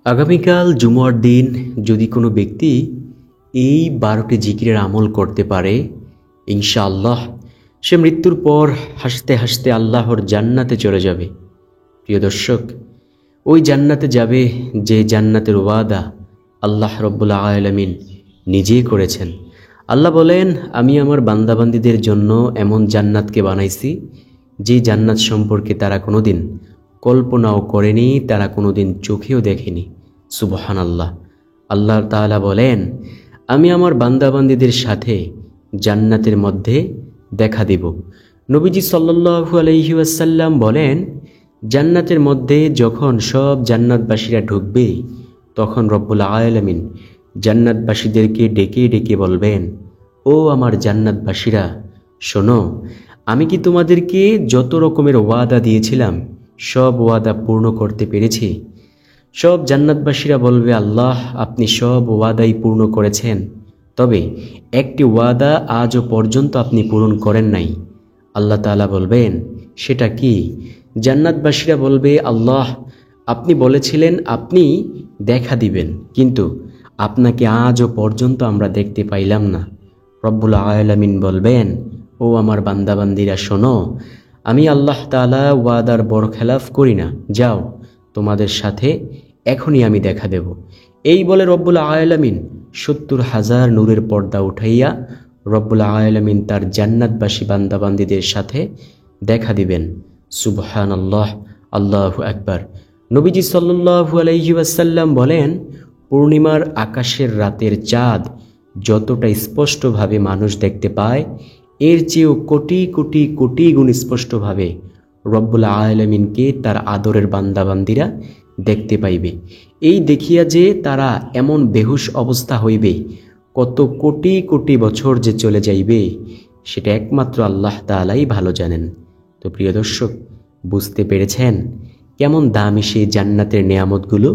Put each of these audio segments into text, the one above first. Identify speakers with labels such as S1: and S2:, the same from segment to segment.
S1: আগামীকাল জুমার দিন যদি কোনো ব্যক্তি এই 12টি জিকিরের আমল করতে পারে, ইনশাআল্লাহ সে মৃত্যুর পর হাসতে হাসতে আল্লাহর জান্নাতে চলে যাবে। প্রিয় দর্শক, ওই জান্নাতে যাবে যে জান্নাতের ওয়াদা আল্লাহ রব্বুল আলামিন নিজেই করেছেন। আল্লাহ বলেন, আমি আমার বান্দাবান্দীদের জন্য এমন জান্নাতকে বানাইছি যে জান্নাত সম্পর্কে তারা কোনোদিন কল্পনাও করেনি, তারা কোনোদিন চোখেও দেখেনি। সুবহানাল্লাহ। আল্লাহ তাআলা বলেন, আমি আমার বান্দাবান্দীদের সাথে জান্নাতের মধ্যে দেখা দিব। নবীজি সাল্লাল্লাহু আলাইহি ওয়াসাল্লাম বলেন, জান্নাতের মধ্যে যখন সব জান্নাতবাসীরা ঢুকবে তখন রব্বুল আলামিন জান্নাতবাসীদেরকে ডেকে ডেকে বলবেন, ও আমার জান্নাতবাসীরা শোনো, আমি কি তোমাদেরকে যত রকমের ওয়াদা দিয়েছিলাম সব ওয়াদা পূর্ণ করতে পেরেছি? সব জান্নাতবাসীরা বলবে, আল্লাহ আপনি সব ওয়াদাই পূর্ণ করেছেন, তবে একটি ওয়াদা আজও পর্যন্ত আপনি পূরণ করেন নাই। আল্লাহ তাআলা বলবেন, সেটা কি? জান্নাতবাসীরা বলবে, আল্লাহ আপনি বলেছিলেন আপনি দেখা দিবেন, কিন্তু আপনাকে আজও পর্যন্ত আমরা দেখতে পাইলাম না। রব্বুল আলামিন বলবেন, ও আমার বান্দাবান্দীরা শোনো, আমি আল্লাহ তাআলা ওয়াদার বরখেলাফ করি না, যাও তোমাদের সাথে এখনই আমি দেখা দেব। এই বলে রব্বুল আলামিন 70,000 নূরের পর্দা উঠাইয়া রব্বুল আলামিন তার জান্নাতবাসী বান্দাবান্দীদের সাথে দেখা দিবেন। সুবহানাল্লাহ, আল্লাহু আকবার। নবীজি সাল্লাল্লাহু আলাইহি ওয়াসাল্লাম বলেন, পূর্ণিমার আকাশের রাতের চাঁদ যতটা স্পষ্টভাবে মানুষ দেখতে পায়, এর চেয়েও কোটি কোটি কোটি গুণ স্পষ্টভাবে রব্বুল আলামিনকে তার আদরের বান্দাবান্দীরা দেখতে পাইবে। এই দেখিয়া যে তারা এমন বেহুশ অবস্থা হইবে, কত কোটি কোটি বছর যে চলে যাইবে, সেটা একমাত্র আল্লাহ তাআলাই ভালো জানেন। তো প্রিয় দর্শক, বুঝতে পেরেছেন কেমন দামি সেই জান্নাতের নেয়ামতগুলো?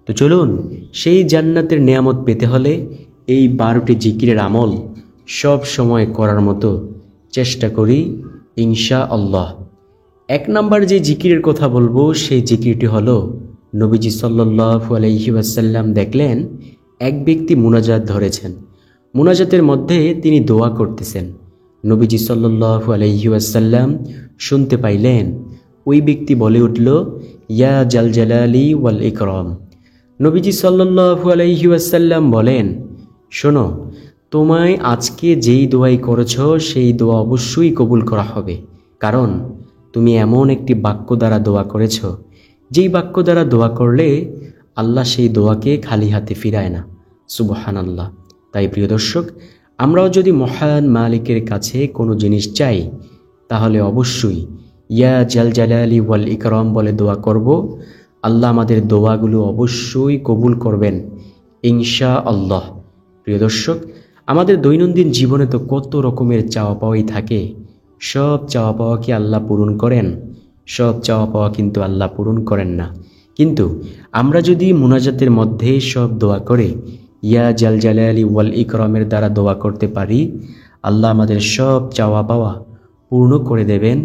S1: তো চলুন, সেই জান্নাতের নেয়ামত পেতে হলে এই 12টি জিকিরের আমল সব সময় করার মতো চেষ্টা করি ইনশাআল্লাহ। 1 নম্বর যে জিকিরের কথা বলবো, সেই জিকিরটি হলো, নবীজি সাল্লাল্লাহু আলাইহি ওয়াসাল্লাম দেখলেন এক ব্যক্তি মুনাজাত ধরেছেন। মুনাজাতের মধ্যে তিনি দোয়া করতেছেন। নবীজি সাল্লাল্লাহু আলাইহি ওয়াসাল্লাম শুনতে পাইলেন, ওই ব্যক্তি বলে উঠল, ইয়া জাল জালালি ওয়াল ইকরাম। নবীজি সাল্লাল্লাহু আলাইহি ওয়াসাল্লাম বলেন, শোনো, তোমায় আজকে যেই দোয়াই করেছো সেই দোয়া অবশ্যই কবুল করা হবে, কারণ তুমি এমন একটি বাক্য দ্বারা দোয়া করেছো যেই বাক্য দ্বারা দোয়া করলে আল্লাহ সেই দোয়াকে খালি হাতে ফিরায় না। সুবহানাল্লাহ। তাই প্রিয় দর্শক, আমরাও যদি মহান মালিকের কাছে কোনো জিনিস চাই, তাহলে অবশ্যই ইয়া জাল জালালি ওয়াল ইকরাম বলে দোয়া করব। আল্লাহ আমাদের দোয়াগুলো অবশ্যই কবুল করবেন ইনশাআল্লাহ। প্রিয় দর্শক, আমাদের দৈনন্দিন জীবনে তো কত রকমের চাওয়া পাওয়াই থাকে। সব চাওয়া পাওয়া কি আল্লাহ পূরণ করেন? সব চাওয়া পাওয়া কিন্তু আল্লাহ পূরণ করেন না। কিন্তু আমরা যদি মুনাজাতের মধ্যে সব দোয়া করে ইয়া জাল জালালি ওয়াল ইকরামের দ্বারা দোয়া করতে পারি, আল্লাহ আমাদের সব চাওয়া পাওয়া পূর্ণ করে দেবেন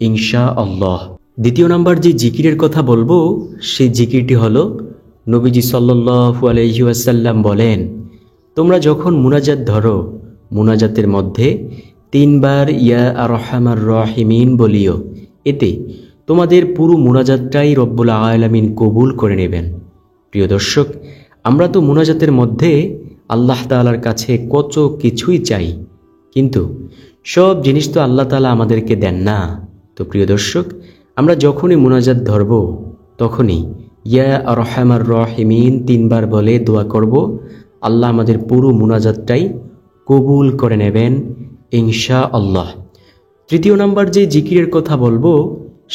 S1: ইনশাআল্লাহ। 2 নম্বর যে জিকিরের কথা বলবো, সেই জিকিরটি হলো, নবীজি সাল্লাল্লাহু আলাইহি ওয়াসাল্লাম বলেন, তোমরা যখন মুনাজাত ধরো, মুনাজাতের মধ্যে 3 বার ইয়া আরহামার রাহিমিন বলিও, এতে তোমাদের পুরো মুনাজাতটাই রব্বুল আলামিন কবুল করে নেবেন। প্রিয় দর্শক, আমরা তো মুনাজাতের মধ্যে আল্লাহ তাআলার কাছে কত কিছুই চাই, কিন্তু সব জিনিস তো আল্লাহ তাআলা আমাদেরকে দেন না। তো প্রিয় দর্শক, আমরা যখনই মুনাজাত ধরব, তখনই ইয়া আরহামার রাহিমিন 3 বার বলে দোয়া করব, আল্লাহ আমাদের পুরো মুনাজাতটাই কবুল করে নেবেন ইনশাআল্লাহ। 3 নম্বর যে জিকিরের কথা বলবো,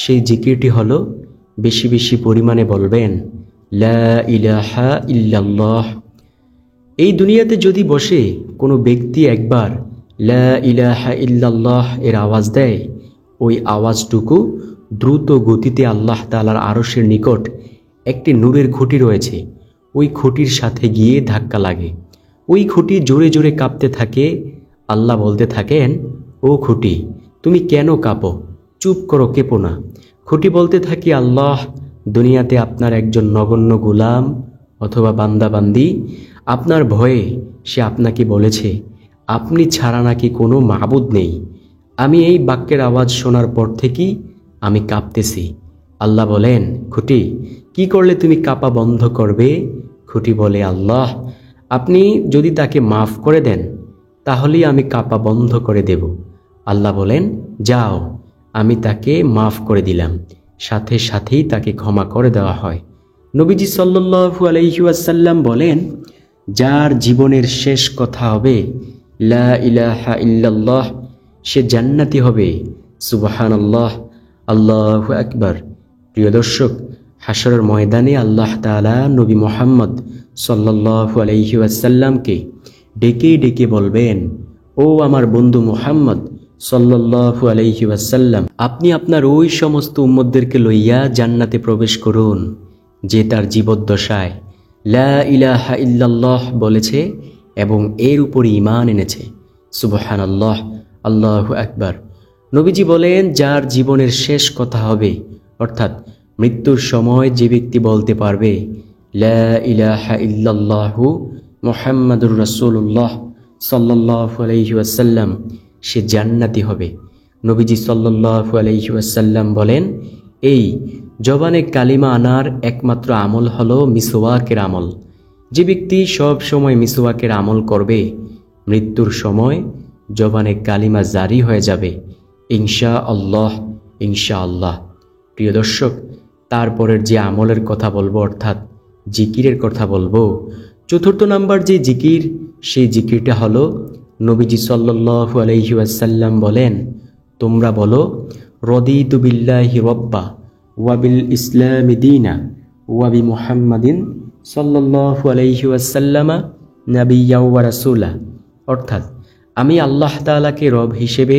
S1: সেই জিকিরটি হলো, বেশি বেশি পরিমাণে বলবেন লা ইলাহা ইল্লাল্লাহ। এই দুনিয়াতে যদি বসে কোনো ব্যক্তি একবার লা ইলাহা ইল্লাল্লাহ এর আওয়াজ দেয়, ওই আওয়াজটুকু দ্রুত গতিতে আল্লাহ তাআলার আরশের নিকট একটি নূরের খুঁটি রয়েছে, ওই খুঁটির সাথে গিয়ে ধাক্কা লাগে। ওই খুঁটি জোরে জোরে কাঁপতে থাকে। আল্লাহ বলতে থাকেন, ও খুঁটি তুমি কেন কাঁপো? চুপ করো, কেঁপো না। খুঁটি বলতে থাকি, আল্লাহ দুনিয়াতে আপনার একজন নগণ্য গোলাম অথবা বান্দা-বান্দি আপনার ভয়ে সে আপনাকে বলেছে, আপনি ছাড়া নাকি কোনো মাবুদ নেই। আমি এই বাক্যের আওয়াজ শোনার পর থেকেই আমি কাঁপতেছি। আল্লাহ বলেন, খুঁটি, কি করলে তুমি কাঁপা বন্ধ করবে? খুঁটি বলে, আল্লাহ, আপনি যদি তাকে মাফ করে দেন তাহলেই আমি কাঁপা বন্ধ করে দেব। আল্লাহ বলেন, যাও, আমি তাকে মাফ করে দিলাম। সাথে সাথেই তাকে ক্ষমা করে দেওয়া হয়। নবীজি সাল্লাল্লাহু আলাইহি ওয়াসাল্লাম বলেন, যার জীবনের শেষ কথা হবে লা ইলাহা ইল্লাল্লাহ, সে জান্নাতি হবে। সুবহানাল্লাহ, আল্লাহু আকবার। প্রিয় দর্শক, হাশরের ময়দানে আল্লাহ তাআলা নবী মুহাম্মদ সাল্লাল্লাহু আলাইহি ওয়াসাল্লামকে ডেকে ডেকে বলবেন, ও আমার বন্ধু মুহাম্মদ সাল্লাল্লাহু আলাইহি ওয়াসাল্লাম, আপনি আপনার ওই সমস্ত উম্মতদেরকে লইয়া জান্নাতে প্রবেশ করুন যে তার জীবদ্দশায় লা ইলাহা ইল্লাল্লাহ বলেছে এবং এর উপর ঈমান এনেছে। সুবহানাল্লাহ, আল্লাহু আকবার। নবীজি বলেন, যার জীবনের শেষ কথা হবে, অর্থাৎ মৃত্যুর সময় যে ব্যক্তি বলতে পারবে লা ইলাহা ইল্লাল্লাহু মুহাম্মাদুর রাসূলুল্লাহ সাল্লাল্লাহু আলাইহি ওয়াসাল্লাম, সে জান্নাতি হবে। নবীজি সাল্লাল্লাহু আলাইহি ওয়াসাল্লাম বলেন, এই জবানে কালিমা আনার একমাত্র আমল হলো মিসওয়াকের আমল। যে ব্যক্তি সব সময় মিসওয়াকের আমল করবে, মৃত্যুর সময় জবানে কালিমা জারি হয়ে যাবে, ইনশাআল্লাহ, ইনশাআল্লাহ। প্রিয় দর্শক, তারপরের যে আমলের কথা বলবো, অর্থাৎ জিকিরের কথা বলবো, চতুর্থ নাম্বার যে জিকির, সেই জিকিরটা হলো নবীজি সাল্লাল্লাহু আলাইহি ওয়াসাল্লাম বলেন, তোমরা বলো, রদিতু বিল্লাহি রব্বা ওয়া বিল ইসলামি দীনা ওয়া বি মুহাম্মাদিন সাল্লাল্লাহু আলাইহি ওয়াসাল্লামা নাবিয়্যা ওয়া রাসূলা, অর্থাৎ আমি আল্লাহ তাআলাকে রব হিসেবে,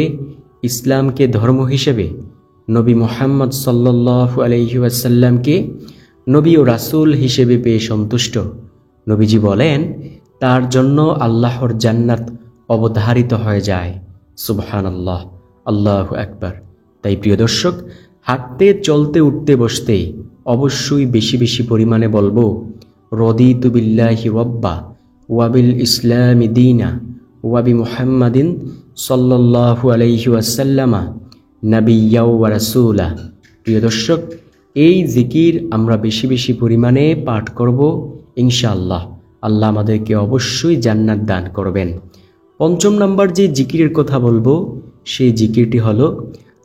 S1: ইসলামকে ধর্ম হিসেবে, নবী মুহাম্মদ সাল্লাল্লাহু আলাইহি ওয়াসাল্লামকে নবী ও রাসূল হিসেবে পেয়ে সন্তুষ্ট। নবীজি বলেন, তার জন্য আল্লাহর জান্নাত অবধারিত হয়ে যায়। সুবহানাল্লাহ, আল্লাহু আকবার। তাই প্রিয় দর্শক, হাঁটতে, চলতে, উঠতে, বসতে অবশ্যই বেশি বেশি পরিমাণে বলবো, রদিতু বিল্লাহি রব্বা ওয়া বিল ইসলামি দীনা ওয়া বি মুহাম্মাদিন সাল্লাল্লাহু আলাইহি ওয়াসাল্লামা নাবিয়্যা ওয়া রাসূলা। প্রিয় দর্শক, এই জিকির আমরা বেশি বেশি পরিমাণে পাঠ করব ইনশাআল্লাহ। আল্লাহ আমাদেরকে অবশ্যই জান্নাত দান করবেন। পঞ্চম নাম্বার যে জিকিরের কথা বলবো, সেই জিকিরটি হলো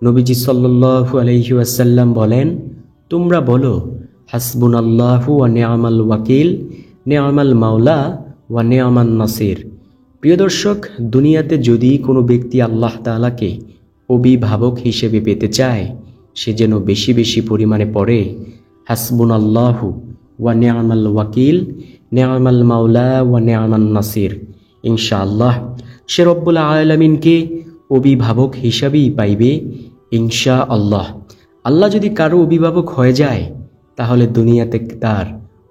S1: নবীজি সাল্লাল্লাহু আলাইহি ওয়াসাল্লাম বলেন, তোমরা বলো, হাসবুনাল্লাহু ওয়া নি'মাল ওয়াকিল, নি'মাল মাওলা ওয়া নি'মান নাসির। প্রিয় দর্শক, দুনিয়াতে যদি কোনো ব্যক্তি আল্লাহ তাআলাকে অভিভাবক হিসেবে পেতে চায়, সে যেন বেশি বেশি পরিমাণে পড়ে হাসবুনাল্লাহু ওয়া নি'মাল ওয়াকিল, নি'মাল মাওলা ওয়া নি'মান নাসির। ইনশাআল্লাহ সে রব্বুল আলামিনকে অভিভাবক হিসাবেই পাইবে ইনশাআল্লাহ। আল্লাহ যদি কারো অভিভাবক হয়ে যায়, তাহলে দুনিয়াতে তার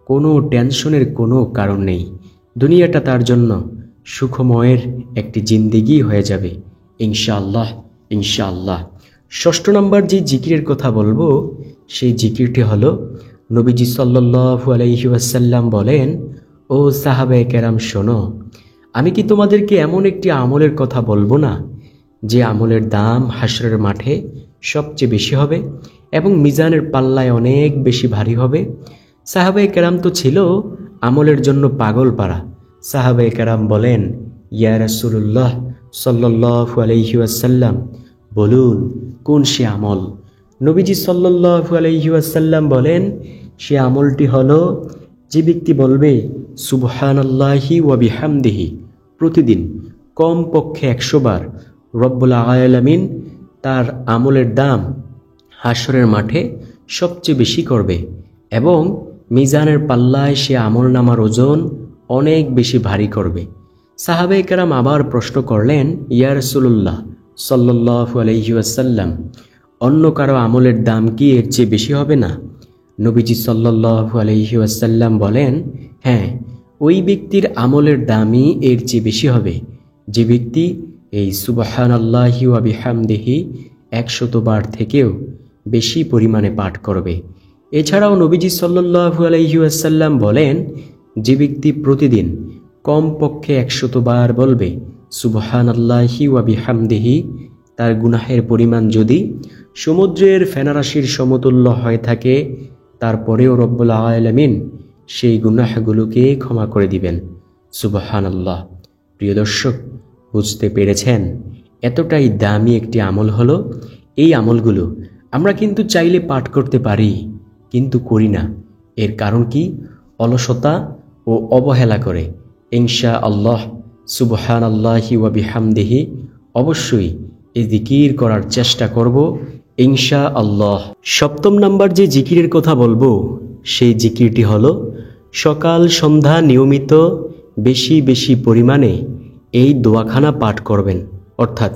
S1: কোনো টেনশনের কোনো কারণ নেই। দুনিয়াটা তার জন্য সুখময়ের একটি জিন্দেগি হয়ে যাবে ইনশাআল্লাহ, ইনশাআল্লাহ। ষষ্ঠ নম্বর যে জিকিরের কথা বলবো, সেই জিকিরটি হলো নবীজি সাল্লাল্লাহু আলাইহি ওয়াসাল্লাম বলেন, ও সাহাবায়ে কেরাম শোনো, আমি কি তোমাদেরকে এমন একটি আমলের কথা বলবো না, যে আমলের দাম হাশরের মাঠে সবচেয়ে বেশি হবে এবং মিজানের পাল্লায় অনেক বেশি ভারী হবে? সাহাবায়ে কেরাম তো ছিল আমলের জন্য পাগল পারা। সাহাবায়ে কেরাম বলেন, ইয়া রাসূলুল্লাহ সাল্লাল্লাহু আলাইহি ওয়াসাল্লাম, বলুন কোন সে আমল? নবীজি সাল্লাল্লাহু আলাইহি ওয়াসাল্লাম বলেন, সে আমলটি হলো, যে ব্যক্তি বলবে সুবহানাল্লাহি ওয়া বিহামদিহি প্রতিদিন কমপক্ষে 100 বার, রব্বুল আলামিন তার আমলের দাম হাশরের মাঠে সবচেয়ে বেশি করবে এবং মিজানের পাল্লায় সে আমলনামার ওজন অনেক বেশি ভারী করবে। সাহাবায়ে কেরাম আবার প্রশ্ন করলেন, ইয়া রাসূলুল্লাহ সাল্লাল্লাহু আলাইহি ওয়াসাল্লাম, অন্য কারো আমলের দাম কি এর চেয়ে বেশি হবে না? নবীজি সাল্লাল্লাহু আলাইহি ওয়াসাল্লাম বলেন, হ্যাঁ, ওই ব্যক্তির আমলের দামই এর চেয়ে বেশি হবে যে ব্যক্তি এই সুবহানাল্লাহি ওয়া বিহামদিহি 100 বার থেকেও বেশি পরিমাণে পাঠ করবে। এছাড়াও নবীজি সাল্লাল্লাহু আলাইহি ওয়াসাল্লাম বলেন, যে ব্যক্তি প্রতিদিন কমপক্ষে 100 বার বলবে সুবহানাল্লাহি ওয়া বিহামদিহি, তার গুনাহের পরিমাণ যদি সমুদ্রের ফেনারাশির সমতুল্য হয়ে থাকে, তারপরেও রব্বুল আলামিন সেই গুনাহগুলোকে ক্ষমা করে দিবেন। সুবহানাল্লাহ। প্রিয় দর্শক, বুঝতে পেরেছেন এতটাই দামি একটি আমল হলো এই আমলগুলো। আমরা কিন্তু চাইলে পাঠ করতে পারি, কিন্তু করি না। এর কারণ কি? অলসতা ও অবহেলা করে। ইনশাআল্লাহ সুবহানাল্লাহি ওয়া বিহামদিহি অবশ্যই এই জিকির করার চেষ্টা করব ইনশাআল্লাহ। 7 নাম্বার যে জিকিরের কথা বলবো সেই জিকিরটি হলো সকাল সন্ধ্যা নিয়মিত বেশি বেশি পরিমাণে এই দোয়াখানা পাঠ করবেন, অর্থাৎ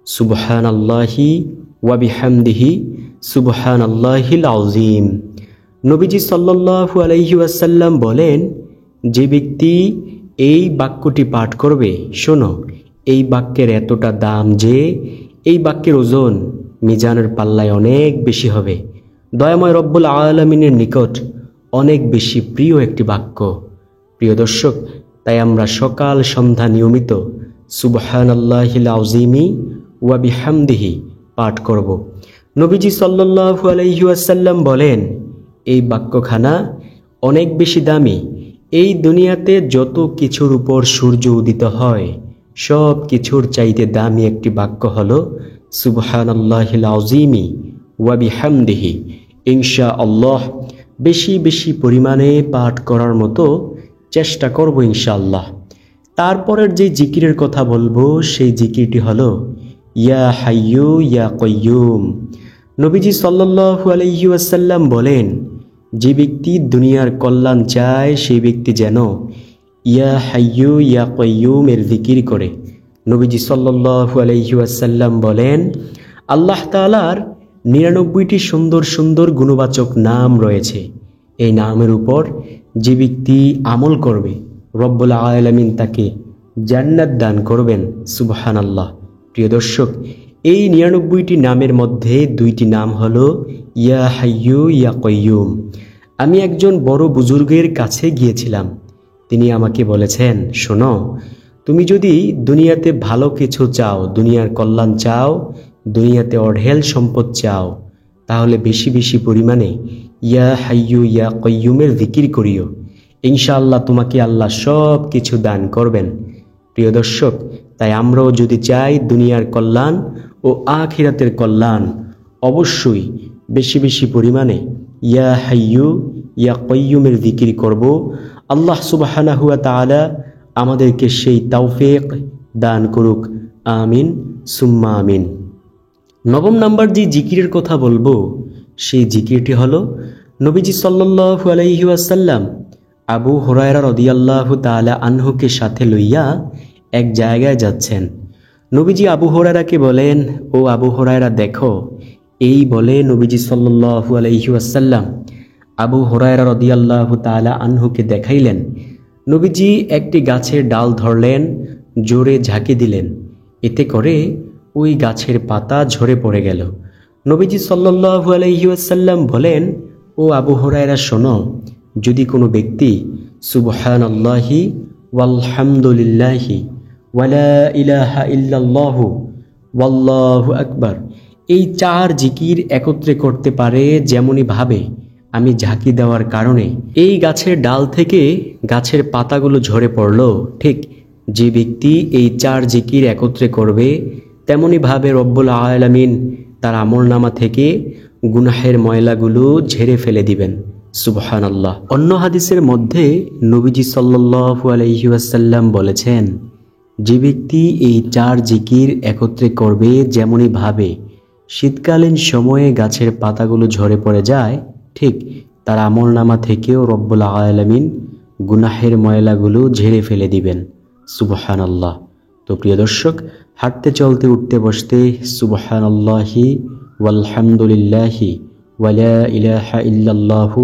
S1: সুবহানাল্লাহি ওয়া বিহামদিহি সুবহানাল্লাহিল আযীম। নবীজি সাল্লাল্লাহু আলাইহি ওয়াসাল্লাম বলেন, যে ব্যক্তি এই বাক্যটি পাঠ করবে, শোনো, এই বাক্যের এতটা দাম যে এই বাক্যের ওজন মিজানের পাল্লায় অনেক বেশি হবে। দয়াময় রব্বুল আলামিনের নিকট অনেক বেশি প্রিয় একটি বাক্য। প্রিয় দর্শক, তাই আমরা সকাল সন্ধ্যা নিয়মিত সুবহানাল্লাহিল আযীমি ওয়া বিহামদিহি পাঠ করব। নবীজি সাল্লাল্লাহু আলাইহি ওয়াসাল্লাম বলেন, এই বাক্যখানা অনেক বেশি দামি। এই দুনিয়াতে যত কিছুর উপর সূর্য উদিত হয়, সব কিছুর চাইতে দামি একটি বাক্য হলো সুবহানাল্লাহিল আযীমি ওয়া বিহামদিহি। ইনশাআল্লাহ বেশি বেশি পরিমাণে পাঠ করার মতো চেষ্টা করব ইনশাআল্লাহ। তারপরের যে জিকিরের কথা বলবো সেই জিকিরটি হলো ইয়া হাইয়ু ইয়া কাইয়ুম। নবীজি সাল্লাল্লাহু আলাইহি ওয়াসাল্লাম বলেন, যে ব্যক্তি দুনিয়ার কল্যাণ চায় সেই ব্যক্তি যেন ইয়া হাইয়ু ইয়া কাইয়ুম এর জিকির করে। নবীজি সাল্লাল্লাহু আলাইহি ওয়াসাল্লাম বলেন, আল্লাহ তাআলার 99টি সুন্দর সুন্দর গুণবাচক নাম রয়েছে। এই নামের উপর যে ব্যক্তি আমল করবে, রব্বুল আলামিন তাকে জান্নাত দান করবেন। সুবহানাল্লাহ। প্রিয় দর্শক, এই 99টি নামের মধ্যে 2টি নাম হলো ইয়া হাইয়ু ইয়া কাইয়ুম। আমি একজন বড় বুজুর্গের কাছে গিয়েছিলাম। তিনি আমাকে বলেছেন, শোনো, তুমি যদি দুনিয়াতে ভালো কিছু চাও, দুনিয়ার কল্যাণ চাও, দুনিয়াতে অঢেল সম্পদ চাও, তাহলে বেশি বেশি পরিমাণে ইয়া হাইয়ু ইয়া কাইয়ুমের জিকির করিও। ইনশাআল্লাহ তোমাকে আল্লাহ সব কিছু দান করবেন। প্রিয় দর্শক, তাই আমরাও যদি চাই দুনিয়ার কল্যাণ ও আখিরাতের কল্যাণ, অবশ্যই বেশি বেশি পরিমাণে ইয়া হাইয়ু ইয়া কাইয়ুমের জিকির করব। আল্লাহ সুবহানাহু ওয়া তাআলা আমাদেরকে সেই তৌফিক দান করুক। আমিন সুম্মা আমিন। 9 নাম্বার যে জিকিরের কথা বলবো সেই জিকিরটি হলো নবীজি সাল্লাল্লাহু আলাইহি ওয়াসাল্লাম আবু হুরায়রা রাদিয়াল্লাহু তাআলা আনহুকে সাথে লইয়া এক জায়গায় যাচ্ছেন। নবীজি আবু হুরায়রাকে বলেন, ও আবু হুরায়রা দেখো। এই বলে নবীজি সাল্লাল্লাহু আলাইহি ওয়াসাল্লাম আবু হুরায়রা রাদিয়াল্লাহু তাআলা আনহুকে দেখাইলেন। নবীজি একটি গাছের ডাল ধরলেন, জোরে ঝাঁকি দিলেন, এতে করে ওই গাছের পাতা ঝরে পড়ে গেল। নবীজি সাল্লাল্লাহু আলাইহি ওয়াসাল্লাম বলেন, ও আবু হুরায়রা শোনো, যদি কোনো ব্যক্তি সুবহানাল্লাহি ওয়ালহামদুলিল্লাহি ওয়ালা ইলাহা ইল্লাল্লাহু ওয়াল্লাহু আকবার এই 4 জিকির একত্রে করতে পারে, যেমনই ভাবে আমি ঝাঁকি দেওয়ার কারণে এই গাছের ডাল থেকে গাছের পাতাগুলো ঝরে পড়ল, ঠিক যে ব্যক্তি এই 4 জিকির একত্রে করবে, তেমনি ভাবে রব্বুল আলামিন তার আমলনামা থেকে গুনাহের ময়লাগুলো ঝেড়ে ফেলে দিবেন। সুবহানাল্লাহ। অন্য হাদিসের মধ্যে নবীজি সাল্লাল্লাহু আলাইহি ওয়াসাল্লাম বলেছেন, যে ব্যক্তি এই 4 জিকির একত্রে করবে, যেমনই ভাবে শীতকালীন সময়ে গাছের পাতাগুলো ঝরে পড়ে যায়, ঠিক তার আমলনামা থেকেও রব্বুল আলামিন গুনাহের ময়লাগুলো ঝেড়ে ফেলে দিবেন। সুবহানাল্লাহ। তো প্রিয় দর্শক, হাঁটতে চলতে উঠতে বসতে সুবহানাল্লাহি ওয়ালহামদুলিল্লাহি ওয়ালা ইলাহা ইল্লাল্লাহু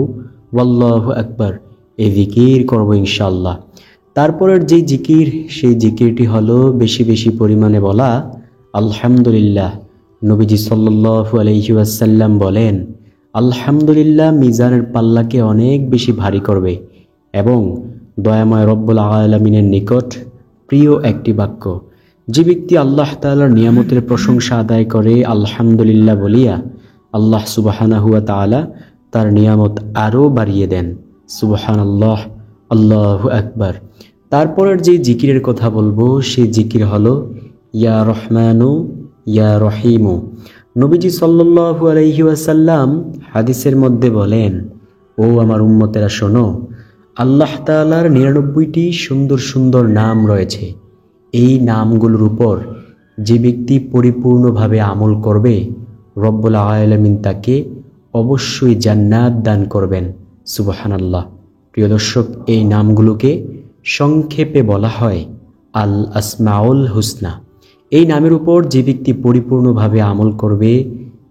S1: ওয়াল্লাহু আকবার এই জিকির করব ইনশাআল্লাহ। তারপরের যে জিকির সেই জিকিরটি হলো বেশি বেশি পরিমাণে বলা আলহামদুলিল্লাহ। নবীজি সাল্লাল্লাহু আলাইহি ওয়াসাল্লাম বলেন, আলহামদুলিল্লাহ মিজানের পাল্লাকে অনেক বেশি ভারী করবে এবং দয়াময় রব্বুল আলামিনের নিকট প্রিয় একটি বাক্য। যে ব্যক্তি আল্লাহ তাআলার নিয়ামতের প্রশংসা আদায় করে আলহামদুলিল্লাহ বলিয়া, আল্লাহ সুবহানাহু ওয়া তাআলা তার নিয়ামত আরও বাড়িয়ে দেন। সুবহানাল্লাহ, আল্লাহু আকবার। তারপরের যে জিকিরের কথা বলবো সেই জিকির হলো ইয়া রহমানু ইয়া রহিমু। নবীজি সাল্লাল্লাহু আলাইহি ওয়াসাল্লাম হাদিসের মধ্যে বলেন, ও আমার উম্মতেরা শোনো, আল্লাহ তাআলার 99টি সুন্দর সুন্দর নাম রয়েছে। এই নামগুলোর উপর যে ব্যক্তি পরিপূর্ণভাবে আমল করবে, রব্বুল আলামিন তাকে অবশ্যই জান্নাত দান করবেন। সুবহানাল্লাহ। প্রিয় দর্শক, এই নামগুলোকে সংক্ষেপে বলা হয় আল আসমাউল হুসনা। এই নামের উপর যে ব্যক্তি পরিপূর্ণভাবে আমল করবে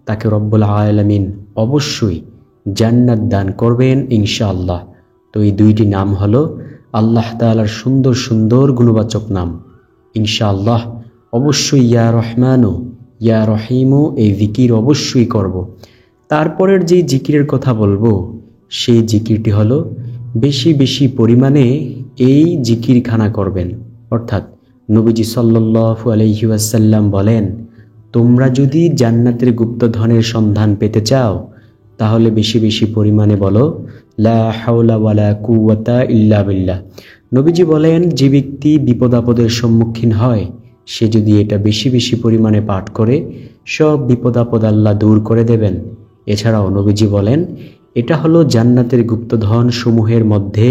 S1: তাকে রব্বুল আলামিন অবশ্যই জান্নাত দান করবেন ইনশাআল্লাহ। তো এই দুইটি নাম হলো আল্লাহ তাআলার সুন্দর সুন্দর গুণবাচক নাম। ইনশাআল্লাহ অবশ্যই ইয়া রহমানু ইয়া রহিমু এই জিকির অবশ্যই করব। তারপরের যে জিকিরের কথা বলবো সেই জিকিরটি হলো বেশি বেশি পরিমাণে এই জিকিরখানা করবেন। অর্থাৎ নবীজি সাল্লাল্লাহু আলাইহি ওয়াসাল্লাম বলেন, তোমরা যদি জান্নাতের গুপ্তধনের সন্ধান পেতে চাও তাহলে বেশি বেশি পরিমাণে বলো লা হাওলা ওয়ালা কুওয়াতা ইল্লা বিল্লাহ। নবীজি বলেন, যে ব্যক্তি বিপদ আপদের সম্মুখীন হয় সে যদি এটা বেশি বেশি পরিমাণে পাঠ করে সব বিপদ আপদ আল্লাহ দূর করে দেবেন। এছাড়াও নবীজি বলেন, এটা হলো জান্নাতের গুপ্তধন সমূহের মধ্যে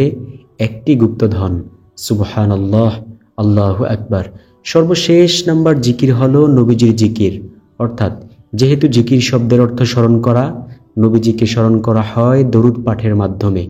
S1: একটি গুপ্তধন। সুবহানাল্লাহ, আল্লাহু আকবার। সর্বশেষ নাম্বার জিকির হলো নবীজির জিকির। অর্থাৎ যেহেতু জিকির শব্দের অর্থ স্মরণ করা, নবীজিকে স্মরণ করা হয় দরুদ পাঠের মাধ্যমে।